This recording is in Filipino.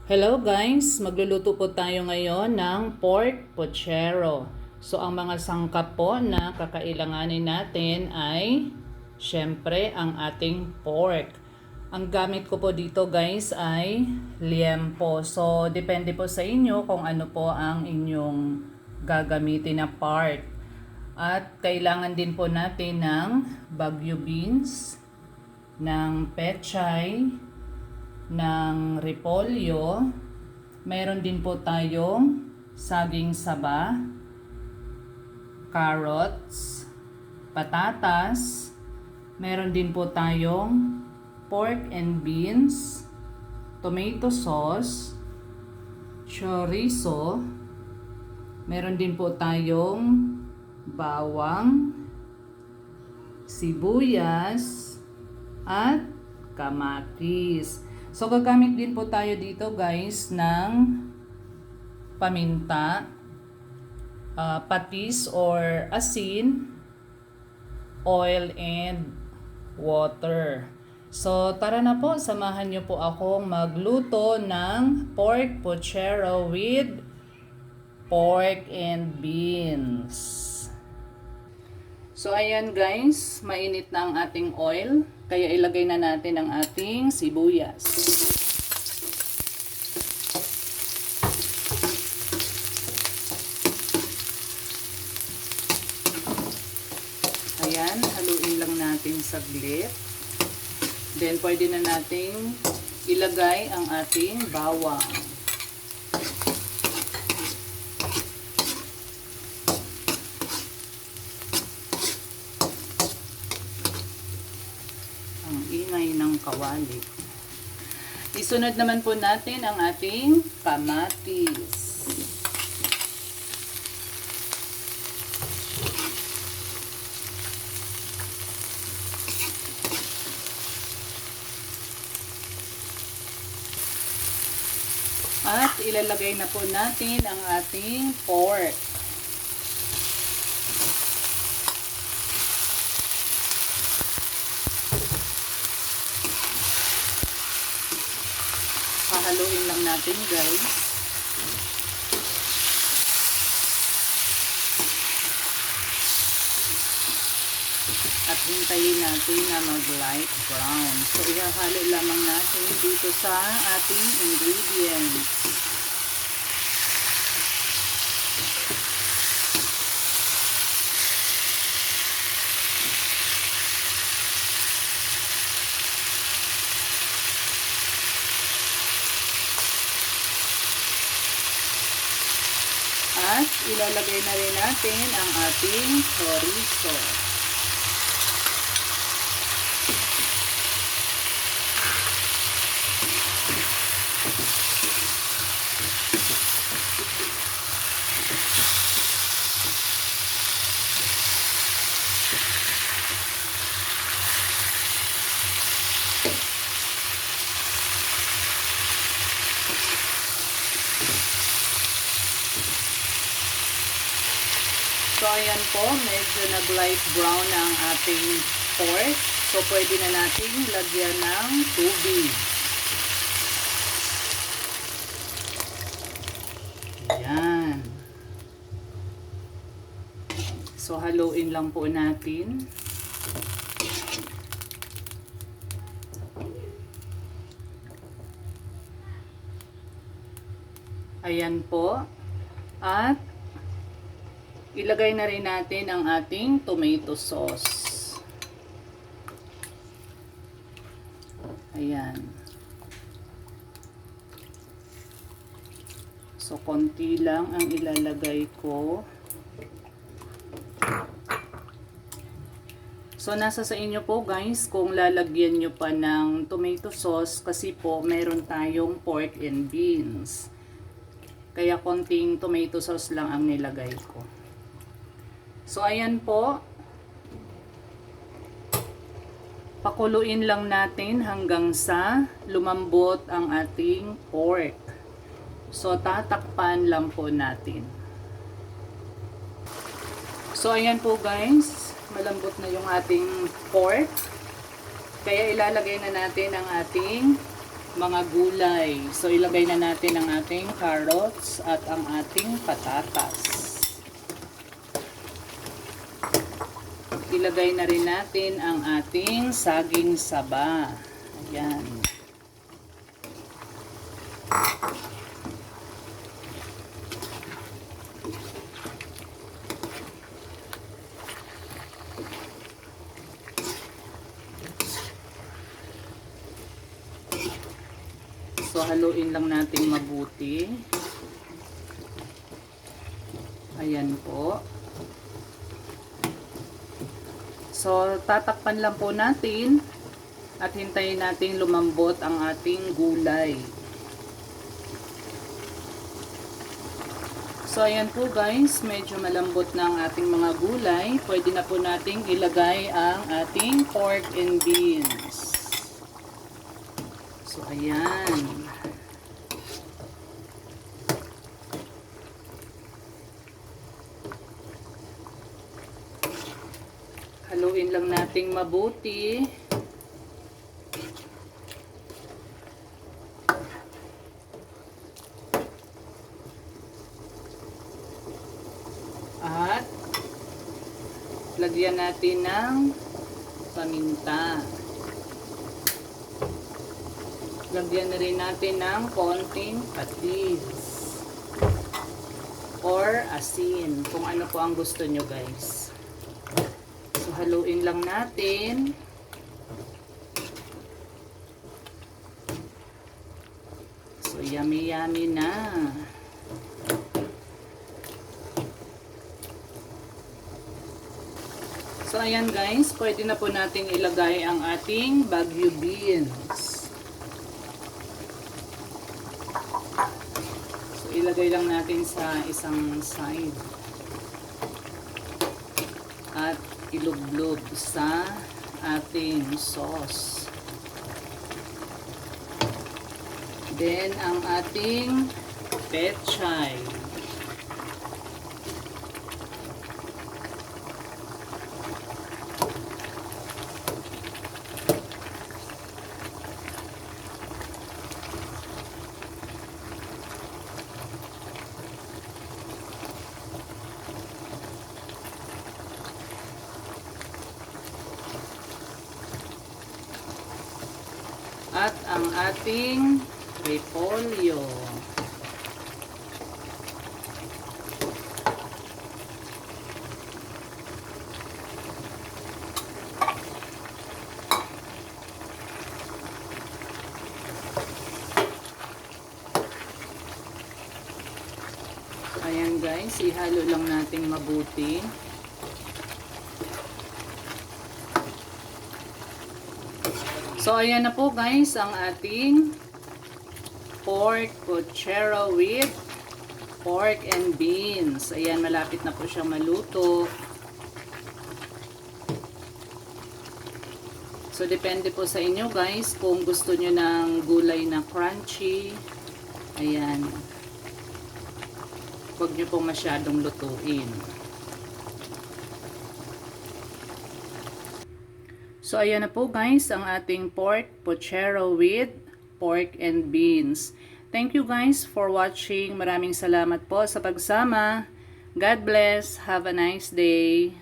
Hello guys, magluluto po tayo ngayon ng pork pochero. So ang mga sangkap po na kakailanganin natin ay syempre ang ating pork. Ang gamit ko po dito guys ay liempo. So depende po sa inyo kung ano po ang inyong gagamitin na part. At kailangan din po natin ng bagyo beans, ng pechay, ng repolyo, meron din po tayong saging saba, carrots, patatas, meron din po tayong pork and beans, tomato sauce, chorizo, meron din po tayong bawang, sibuyas, at kamatis. So, gagamit din po tayo dito guys ng paminta, patis or asin, oil, and water. So, tara na po, samahan niyo po akong magluto ng pork pochero with pork and beans. So, ayan guys, mainit na ang ating oil. Kaya ilagay na natin ang ating sibuyas. Ayan, haluin lang natin saglit. Then, pwede na nating ilagay ang ating bawang. Ang ingay ng kawali. Isunod naman po natin ang ating kamatis. At ilalagay na po natin ang ating pork. Haluin lang natin guys. At hintayin natin na mag-light brown. So ihahalo lamang natin dito sa ating ingredients. At ilalagay na rin natin ang ating chorizo. So, ayan po, medyo nag-light brown na ang ating pork. So, pwede na natin lagyan ng tubig. Ayan. So, haluin lang po natin. Ayan po. At ilagay na rin natin ang ating tomato sauce. Ayan. So, konti lang ang ilalagay ko. So, nasa sa inyo po guys kung lalagyan nyo pa ng tomato sauce kasi po meron tayong pork and beans. Kaya konting tomato sauce lang ang nilagay ko. So, ayan po. Pakuluin lang natin hanggang sa lumambot ang ating pork. So, tatakpan lang po natin. So, ayan po guys. Malambot na yung ating pork. Kaya ilalagay na natin ang ating mga gulay. So, ilagay na natin ang ating carrots at ang ating patatas. Ilagay na rin natin ang ating saging saba. Ayan. So, haluin lang natin mabuti. Ayan po. So, tatakpan lang po natin at hintayin natin lumambot ang ating gulay. So, ayan po guys, medyo malambot na ang ating mga gulay. Pwede na po nating ilagay ang ating pork and beans. So, ayan. Haluin lang nating mabuti. At lagyan natin ng paminta. Lagyan na rin natin ng konting patis or asin, kung ano po ang gusto nyo guys. So, haluin lang natin. So, yummy yummy na. So, ayan guys, pwede na po natin ilagay ang ating Baguio beans. So, ilagay lang natin sa isang side. At ilublob sa ating sauce. Then, ang ating pechay. At ang ating repolyo. Ayan guys, ihalo lang natin mabuti. So, ayan na po guys, ang ating pork puchero with pork and beans. Ayan, malapit na po siyang maluto. So, depende po sa inyo guys kung gusto nyo ng gulay na crunchy. Ayan. Huwag nyo pong masyadong lutuin. So, ayan na po guys, ang ating pork puchero with pork and beans. Thank you guys for watching. Maraming salamat po sa pagsama. God bless. Have a nice day.